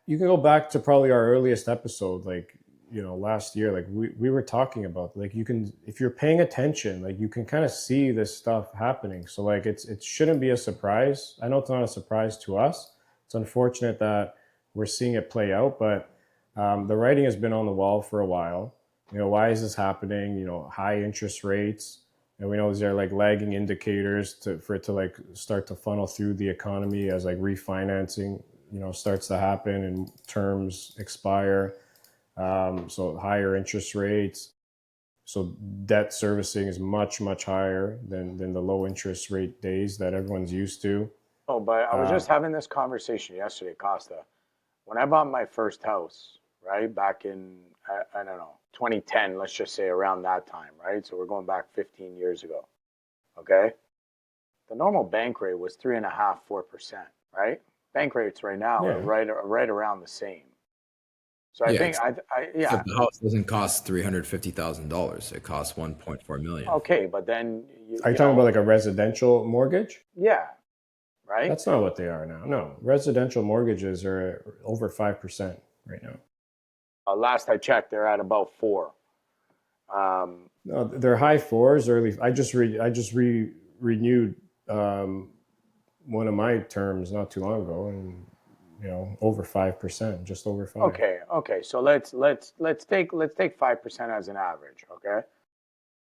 [SPEAKER 1] you can go back to probably our earliest episode, like last year. Like we were talking about like you can if you're paying attention, like you can kind of see this stuff happening. So like it shouldn't be a surprise. I know it's not a surprise to us. It's unfortunate that we're seeing it play out, but the writing has been on the wall for a while. Why is this happening? High interest rates, and we know these are like lagging indicators for it to like start to funnel through the economy as like refinancing starts to happen and terms expire. So higher interest rates. So debt servicing is much, much higher than the low interest rate days that everyone's used to.
[SPEAKER 2] oh, but I was
[SPEAKER 1] Uh,
[SPEAKER 2] just having this conversation yesterday, Costa. When I bought my first house, right, back in, I don't know, 2010, let's just say around that time, right? So we're going back 15 years ago, okay? The normal bank rate was 3.5, 4%, right? Bank rates right now are
[SPEAKER 1] yeah.
[SPEAKER 2] right around the same. So I
[SPEAKER 3] Yeah,
[SPEAKER 2] think, yeah,
[SPEAKER 3] except the house doesn't cost $350,000. It costs 1.4 million.
[SPEAKER 2] okay, but then,
[SPEAKER 1] Are you talking about like a residential mortgage?
[SPEAKER 2] yeah, right?
[SPEAKER 1] That's not what they are now. No, residential mortgages are over 5% right now.
[SPEAKER 2] Last I checked, they're at about 4. Um,
[SPEAKER 1] No, they're high fours. Early. I just renewed one of my terms not too long ago, and over 5%, just over five.
[SPEAKER 2] okay, so let's take 5% as an average, okay?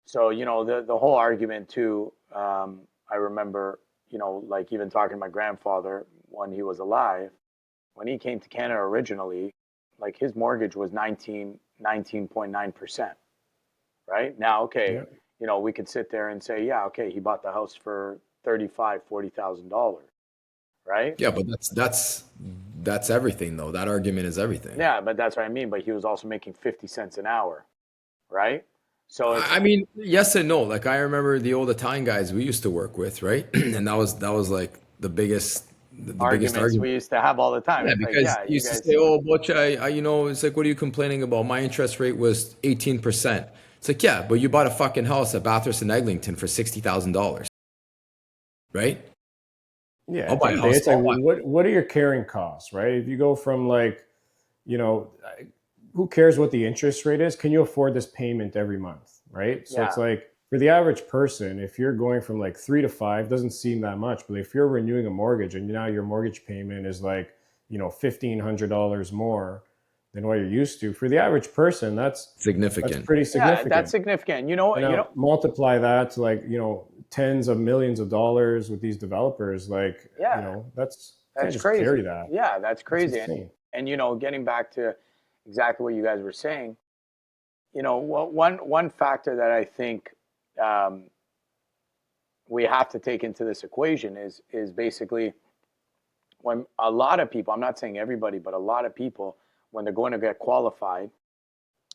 [SPEAKER 2] So, the whole argument too, I remember, like even talking to my grandfather when he was alive, when he came to Canada originally, like his mortgage was 19.9%, right? Now, okay,
[SPEAKER 1] Yeah.
[SPEAKER 2] we could sit there and say, yeah, okay, he bought the house for 35, $40,000, right?
[SPEAKER 3] Yeah, but that's everything though. That argument is everything.
[SPEAKER 2] Yeah, but that's what I mean. But he was also making 50 cents an hour, right? So it's
[SPEAKER 3] I mean, yes and no. Like I remember the old Italian guys we used to work with, right? And that was like the biggest
[SPEAKER 2] arguments we
[SPEAKER 3] argument.
[SPEAKER 2] used to have all the time.
[SPEAKER 3] Yeah,
[SPEAKER 2] It's like,
[SPEAKER 3] because
[SPEAKER 2] yeah,
[SPEAKER 3] he
[SPEAKER 2] you
[SPEAKER 3] used to
[SPEAKER 2] guys,
[SPEAKER 3] say, "Oh, Butch, it's like, what are you complaining about? My interest rate was 18%." It's like, yeah, but you bought a fucking house at Bathurst and Eglinton for $60,000, right?
[SPEAKER 1] Yeah,
[SPEAKER 3] I'll
[SPEAKER 1] at the
[SPEAKER 3] buy a
[SPEAKER 1] end of the day,
[SPEAKER 3] house.
[SPEAKER 1] it's like what are your carrying costs, right? If you go from like, you know, who cares what the interest rate is? Can you afford this payment every month, right? So it's
[SPEAKER 2] yeah,
[SPEAKER 1] like for the average person, if you're going from like 3 to 5, doesn't seem that much, but if you're renewing a mortgage and now your mortgage payment is like, $1,500 more than what you're used to, for the average person, that's
[SPEAKER 3] Significant.
[SPEAKER 1] pretty
[SPEAKER 2] yeah, that's
[SPEAKER 1] significant.
[SPEAKER 2] significant. You know,
[SPEAKER 1] And now multiply that to like, tens of millions of dollars with these developers, like,
[SPEAKER 2] yeah,
[SPEAKER 1] that's you can't
[SPEAKER 2] that's
[SPEAKER 1] just carry
[SPEAKER 2] crazy.
[SPEAKER 1] that.
[SPEAKER 2] Yeah, that's
[SPEAKER 1] That's
[SPEAKER 2] crazy.
[SPEAKER 1] insane.
[SPEAKER 2] And getting back to exactly what you guys were saying, one factor that I think um, we have to take into this equation is basically when a lot of people, I'm not saying everybody, but a lot of people, when they're going to get qualified,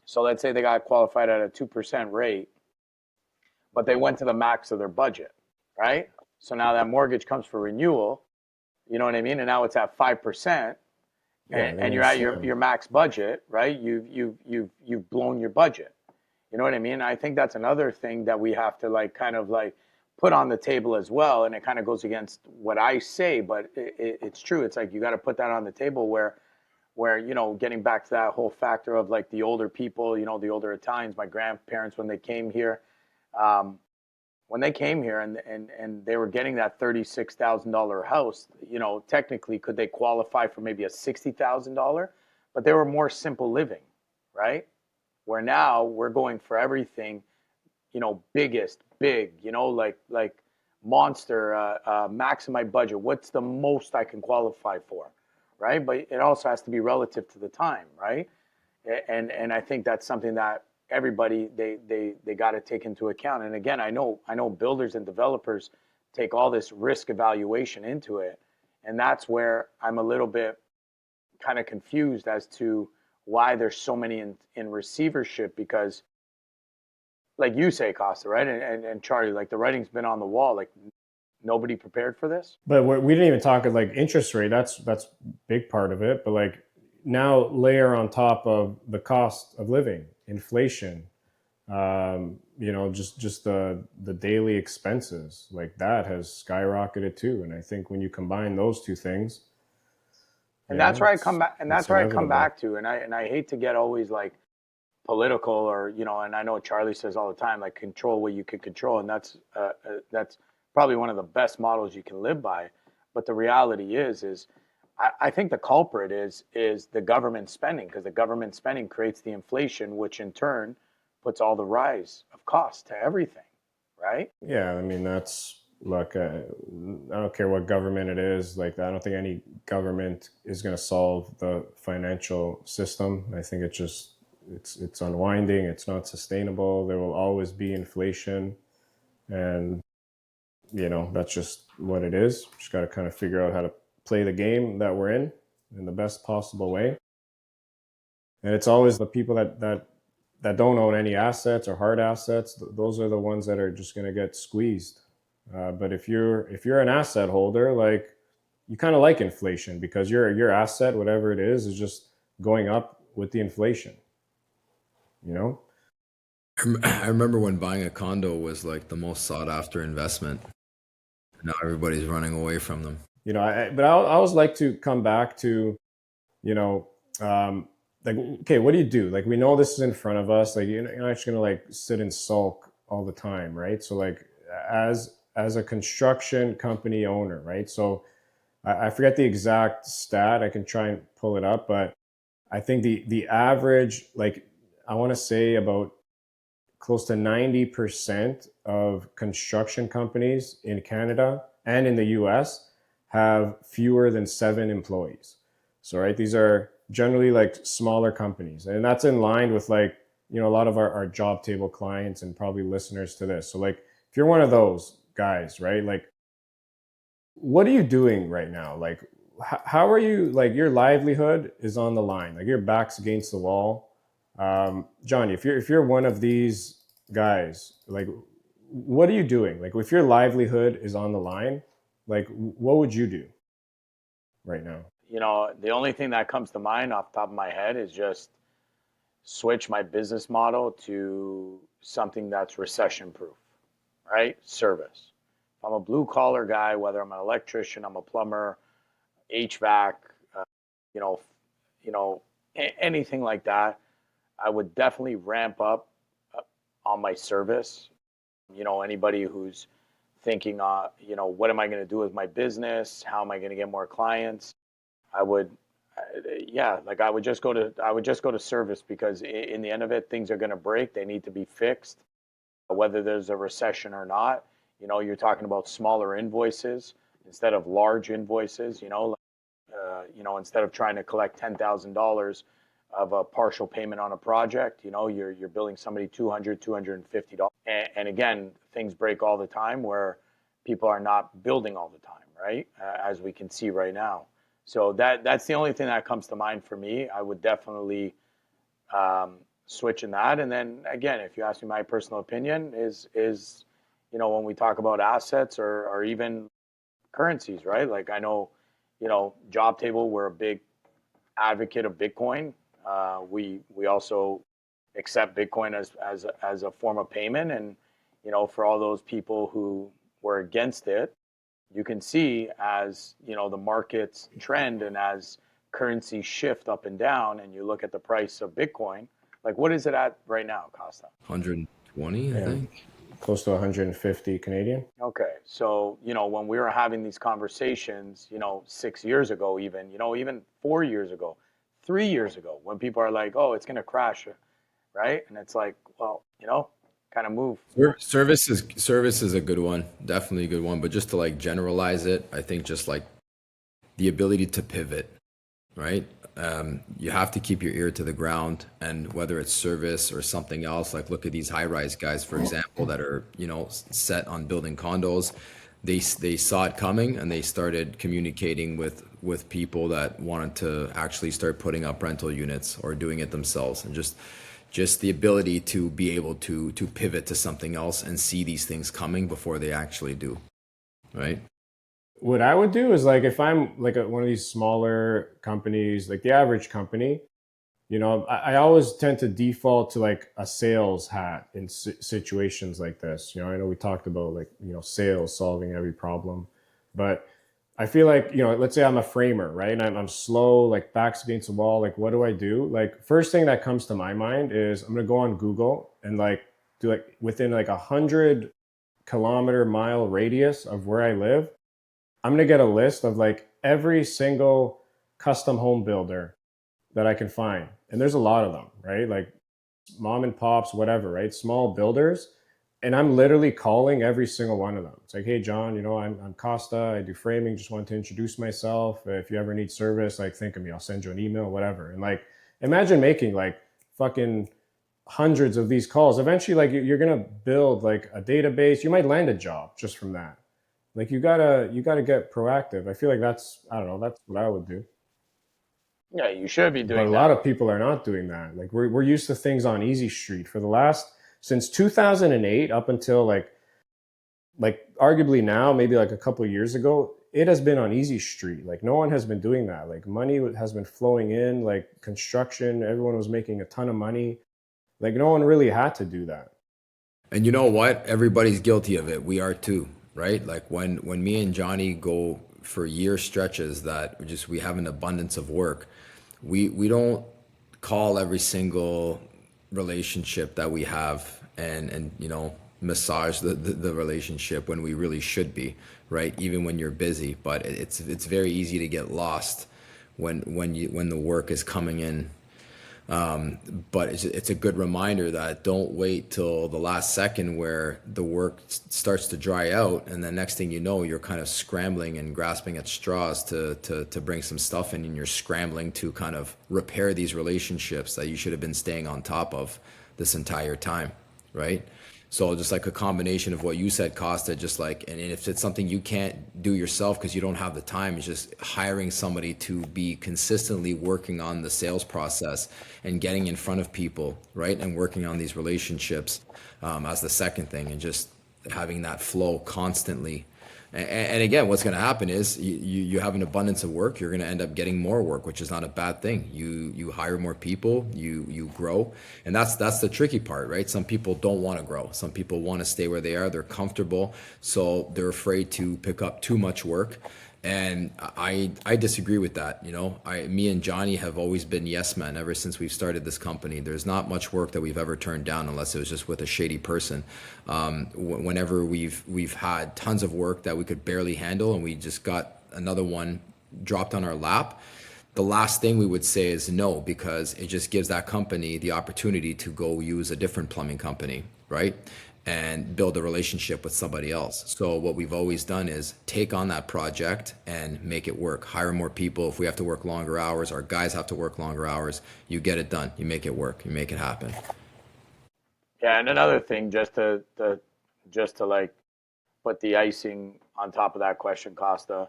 [SPEAKER 2] so let's say they got qualified at a 2% rate, but they went to the max of their budget, right? So now that mortgage comes for renewal, you know what I mean? And now it's at 5%,
[SPEAKER 1] Yeah, they're
[SPEAKER 2] and
[SPEAKER 1] gonna
[SPEAKER 2] you're at your,
[SPEAKER 1] slam.
[SPEAKER 2] your max budget, right? You've blown your budget. You know what I mean? I think that's another thing that we have to like kind of like put on the table as well. And it kind of goes against what I say, but it's true. It's like you got to put that on the table where getting back to that whole factor of like the older people, the older Italians, my grandparents um, when they came here and they were getting that $36,000 house, technically could they qualify for maybe a $60,000, but they were more simple living, right? Where now we're going for everything, biggest, big, like monster, max in my budget? What's the most I can qualify for, right? But it also has to be relative to the time, right? And I think that's something that everybody they got to take into account. And again, I know builders and developers take all this risk evaluation into it, and that's where I'm a little bit kind of confused as to why there's so many in receivership, because like you say, Costa, right? And Charlie, like the writing's been on the wall. Like nobody prepared for this.
[SPEAKER 1] But we didn't even talk like interest rate. That's big part of it. But like now layer on top of the cost of living, inflation, just the daily expenses, like that has skyrocketed too. And I think when you combine those two things,
[SPEAKER 2] And that's where I come
[SPEAKER 1] it's
[SPEAKER 2] back. And that's
[SPEAKER 1] it's
[SPEAKER 2] where I come
[SPEAKER 1] inevitable.
[SPEAKER 2] back to. And I hate to get always like political, or and I know Charlie says all the time, like control what you can control, and that's probably one of the best models you can live by. But the reality is I think the culprit is the government spending, because the government spending creates the inflation, which in turn puts all the rise of cost to everything, right?
[SPEAKER 1] Yeah, I mean that's look. I don't care what government it is. Like I don't think any government is going to solve the financial system. I think it's unwinding. It's not sustainable. There will always be inflation, and that's just what it is. Just got to kind of figure out how to play the game that we're in the best possible way. And it's always the people that don't own any assets or hard assets. Those are the ones that are just going to get squeezed. But if you're an asset holder, like you kind of like inflation because your asset, whatever it is just going up with the inflation. You know.
[SPEAKER 3] I remember when buying a condo was like the most sought after investment. Now everybody's running away from them.
[SPEAKER 1] But I always like to come back to, you know, like, okay, what do you do? Like, we know this is in front of us. Like, you're not just gonna like sit and sulk all the time, right? So, like, as a construction company owner, right? So, I forget the exact stat. I can try and pull it up, but I think the average, like, I want to say about close to 90% of construction companies in Canada and in the US have fewer than 7 employees. So, right, these are generally like smaller companies. And that's in line with like, a lot of our Jobtable clients and probably listeners to this. So, like, if you're one of those guys, right, like, what are you doing right now? Like, how are you, like, your livelihood is on the line, like your back's against the wall. Johnny, if you're one of these guys, like, what are you doing? Like, if your livelihood is on the line, like, what would you do right now?
[SPEAKER 2] The only thing that comes to mind off the top of my head is just switch my business model to something that's recession proof, right? Service. If I'm a blue collar guy, whether I'm an electrician, I'm a plumber, HVAC, uh, you know, anything like that, I would definitely ramp up on my service. Anybody who's thinking, what am I going to do with my business? How am I going to get more clients? I would, yeah, like I would just go to service, because in the end of it, things are going to break. They need to be fixed, whether there's a recession or not. You're talking about smaller invoices instead of large invoices. Instead of trying to collect $10,000 of a partial payment on a project, you're billing somebody $250. And again, things break all the time where people are not building all the time, right? As we can see right now. So that's the only thing that comes to mind for me. I would definitely switch in that. And then again, if you ask me my personal opinion, is when we talk about assets or even currencies, right? Like I know, Jobtable, we're a big advocate of Bitcoin. We also accept Bitcoin as a form of payment, and for all those people who were against it, you can see as the markets trend and as currencies shift up and down, and you look at the price of Bitcoin, like what is it at right now, Costa?
[SPEAKER 3] 120, I
[SPEAKER 1] Yeah,
[SPEAKER 3] think.
[SPEAKER 1] close to 150 Canadian.
[SPEAKER 2] Okay, so when we were having these conversations, 6 years ago, even 4 years ago, 3 years ago, when people are like, "Oh, it's going to crash," right? And it's like, well, kind of move.
[SPEAKER 3] Service is a good one, definitely a good one. But just to like generalize it, I think just like the ability to pivot, right? You have to keep your ear to the ground, and whether it's service or something else, like look at these high-rise guys, for example, that are set on building condos. They saw it coming, and they started communicating with people that wanted to actually start putting up rental units or doing it themselves, and just the ability to be able to pivot to something else and see these things coming before they actually do, right?
[SPEAKER 1] What I would do is like if I'm like one of these smaller companies, like the average company, I always tend to default to like a sales hat in situations like this. I know we talked about like, sales solving every problem, but I feel like, let's say I'm a framer, right? And I'm slow, like backs against the wall. Like, what do I do? Like, first thing that comes to my mind is I'm going to go on Google and like do like within like 100 kilometer mile radius of where I live. I'm going to get a list of like every single custom home builder that I can find. And there's a lot of them, right? Like mom and pops, whatever, right? Small builders. And I'm literally calling every single one of them. It's like, hey, John, I'm Costa. I do framing. Just want to introduce myself. If you ever need service, like think of me. I'll send you an email, whatever. And like, imagine making like fucking hundreds of these calls. Eventually, like you're going to build like a database. You might land a job just from that. Like you gotta get proactive. I feel like I don't know, that's what I would do.
[SPEAKER 2] Yeah, you should be
[SPEAKER 1] But a
[SPEAKER 2] doing
[SPEAKER 1] lot
[SPEAKER 2] that.
[SPEAKER 1] of people are not doing that. Like we're used to things on easy street for the last since 2008 up until like arguably now, maybe like a couple of years ago, it has been on easy street. Like no one has been doing that. Like money has been flowing in, like construction, everyone was making a ton of money. Like no one really had to do that.
[SPEAKER 3] And you know what? Everybody's guilty of it. We are too, right? Like when me and Johnny go for year stretches that we have an abundance of work, we don't call every single relationship that we have and massage the relationship when we really should be, right? Even when you're busy. But it's very easy to get lost when the work is coming in. But it's a good reminder that don't wait till the last second where the work starts to dry out, and the next thing you know, you're kind of scrambling and grasping at straws to bring some stuff in, and you're scrambling to kind of repair these relationships that you should have been staying on top of this entire time, right? So just like a combination of what you said, Costa, just like, and if it's something you can't do yourself because you don't have the time, it's just hiring somebody to be consistently working on the sales process and getting in front of people, right? And working on these relationships as the second thing, and just having that flow constantly. And again, what's going to happen is you have an abundance of work. You're going to end up getting more work, which is not a bad thing. You hire more people, you grow, and that's the tricky part, right? Some people don't want to grow. Some people want to stay where they are. They're comfortable, so they're afraid to pick up too much work. And I disagree with that. Me and Johnny have always been yes men ever since we've started this company. There's not much work that we've ever turned down unless it was just with a shady person. Whenever we've had tons of work that we could barely handle, and we just got another one dropped on our lap, the last thing we would say is no, because it just gives that company the opportunity to go use a different plumbing company, right? And build a relationship with somebody else. So what we've always done is take on that project and make it work. Hire more people. If we have to work longer hours, our guys have to work longer hours. You get it done. You make it work. You make it happen.
[SPEAKER 2] Yeah, and another thing, just to like put the icing on top of that question, Costa,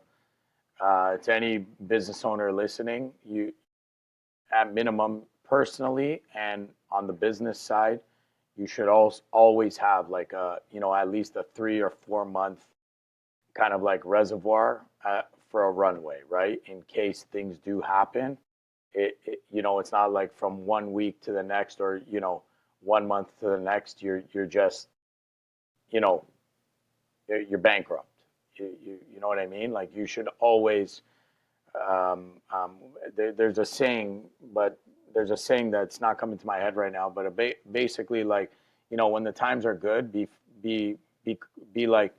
[SPEAKER 2] to any business owner listening, you at minimum personally and on the business side, you should also always have like at least a 3 or 4 month kind of like reservoir for a runway, right? In case things do happen, it's not like from 1 week to the next, or 1 month to the next. You're just you know you're bankrupt. You know what I mean? Like you should always. There's a saying, but there's a saying that's not coming to my head right now. But basically, like when the times are good, be be like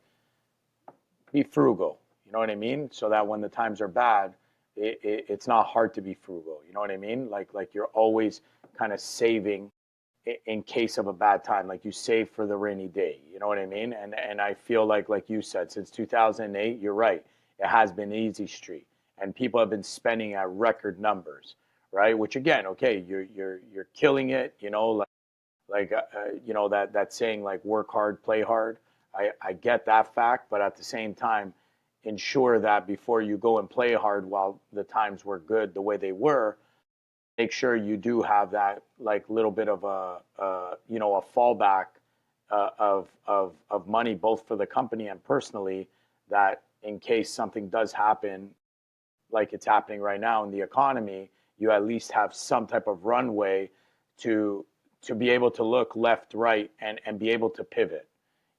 [SPEAKER 2] be frugal. You know what I mean? So that when the times are bad, it's not hard to be frugal. You know what I mean? Like you're always kind of saving in case of a bad time, like you save for the rainy day. You know what I mean? And I feel like you said, since 2008, you're right. It has been easy street, and people have been spending at record numbers, right? Which again, okay, you're killing it. That saying like work hard, play hard. I get that fact, but at the same time, ensure that before you go and play hard while the times were good the way they were, make sure you do have that like little bit of a fallback of money both for the company and personally, that in case something does happen like it's happening right now in the economy, you at least have some type of runway to be able to look left, right, and be able to pivot.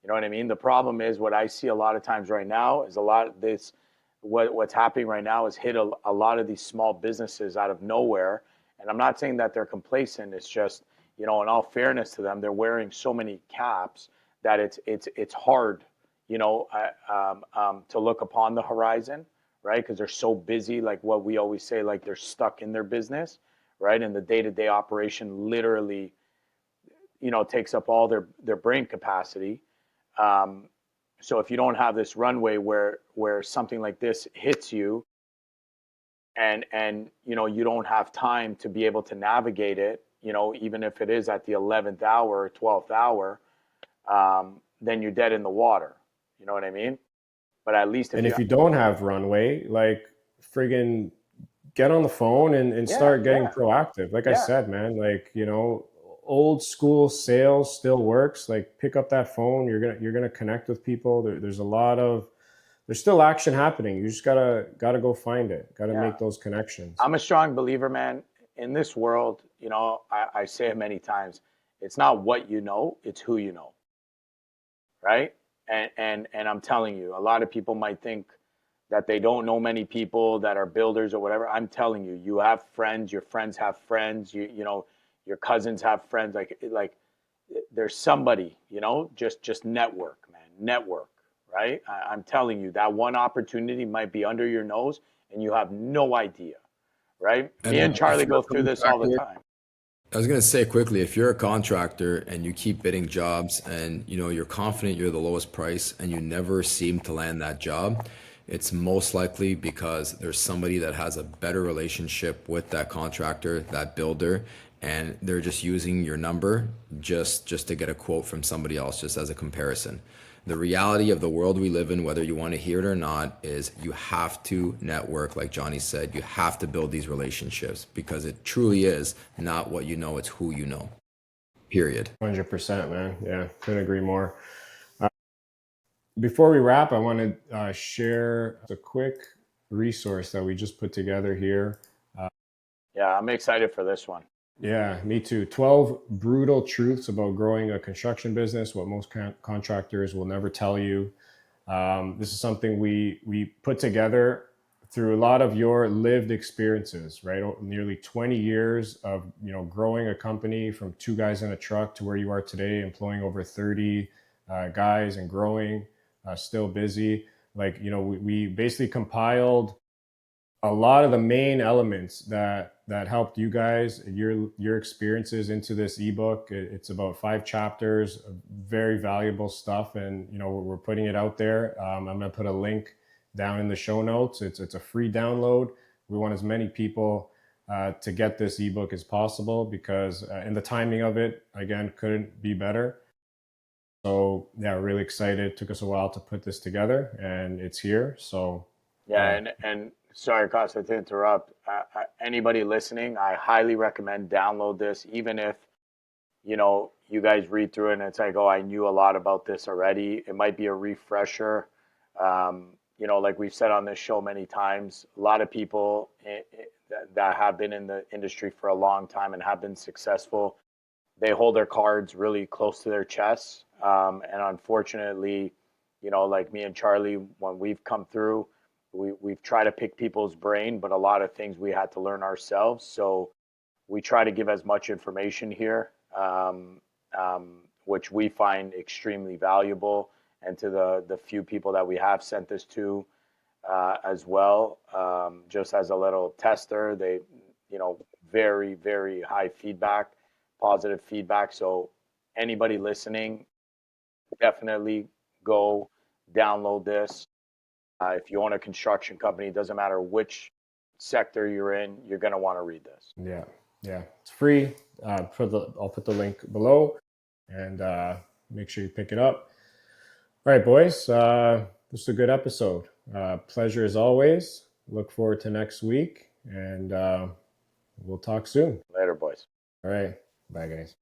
[SPEAKER 2] You know what I mean? The problem is what I see a lot of times right now is a lot of this. What's happening right now is hit a lot of these small businesses out of nowhere. And I'm not saying that they're complacent. It's just, in all fairness to them, they're wearing so many caps that it's hard, to look upon the horizon, right? Because they're so busy, like what we always say, like they're stuck in their business, right? And the day-to-day operation literally, takes up all their brain capacity. So if you don't have this runway where something like this hits you, and you don't have time to be able to navigate it, even if it is at the 11th hour or 12th hour, then you're dead in the water. You know what I mean? But at least
[SPEAKER 1] if you don't have runway, like friggin' get on the phone and start getting proactive. Like I said, man, like, old school sales still works. Like pick up that phone. You're gonna connect with people. There's still action happening. You just gotta go find it. Gotta make those connections.
[SPEAKER 2] I'm a strong believer, man. In this world, I say it many times. It's not what you know, it's who you know, right? And I'm telling you, a lot of people might think that they don't know many people that are builders or whatever. I'm telling you, you have friends. Your friends have friends. Your cousins have friends. Like there's somebody. Just network, man. Network, right? I'm telling you, that one opportunity might be under your nose, and you have no idea, right? Me and Charlie go through this all the time.
[SPEAKER 3] I was going to say quickly, if you're a contractor and you keep bidding jobs and you're confident you're the lowest price and you never seem to land that job, it's most likely because there's somebody that has a better relationship with that contractor, that builder, and they're just using your number just to get a quote from somebody else, just as a comparison. The reality of the world we live in, whether you want to hear it or not, is you have to network. Like Johnny said, you have to build these relationships because it truly is not what you know, it's who you know. Period.
[SPEAKER 1] 100%, man. Yeah, couldn't agree more. Before we wrap, I want to share a quick resource that we just put together here.
[SPEAKER 2] Yeah, I'm excited for this one.
[SPEAKER 1] Yeah, me too. 12 brutal truths about growing a construction business, what most contractors will never tell you. This is something we put together through a lot of your lived experiences, right? Nearly 20 years of growing a company from 2 guys in a truck to where you are today, employing over 30 guys and growing, still busy. Like, we basically compiled a lot of the main elements that helped you guys, your experiences into this ebook. It's about 5 chapters of very valuable stuff, and we're putting it out there. I'm going to put a link down in the show notes. It's a free download. We want as many people to get this ebook as possible because and the timing of it again couldn't be better. So yeah, really excited. It took us a while to put this together, and it's here. So
[SPEAKER 2] yeah, and sorry, Costa, to interrupt. Anybody listening, I highly recommend download this, even if you guys read through it and it's like, oh, I knew a lot about this already. It might be a refresher. Like we've said on this show many times, a lot of people that have been in the industry for a long time and have been successful, they hold their cards really close to their chests. And unfortunately, like me and Charlie, when we've come through, we've tried to pick people's brain, but a lot of things we had to learn ourselves. So we try to give as much information here, which we find extremely valuable. And to the few people that we have sent this to as well, just as a little tester, they, very, very high feedback. positive feedback. So anybody listening, definitely go download this. If you own a construction company, it doesn't matter which sector you're in, you're going to want to read this.
[SPEAKER 1] Yeah, yeah, it's free. I'll put the link below, and make sure you pick it up. All right, boys. This is a good episode. Pleasure as always. Look forward to next week, and we'll talk soon.
[SPEAKER 2] Later, boys.
[SPEAKER 1] All right, bye, guys.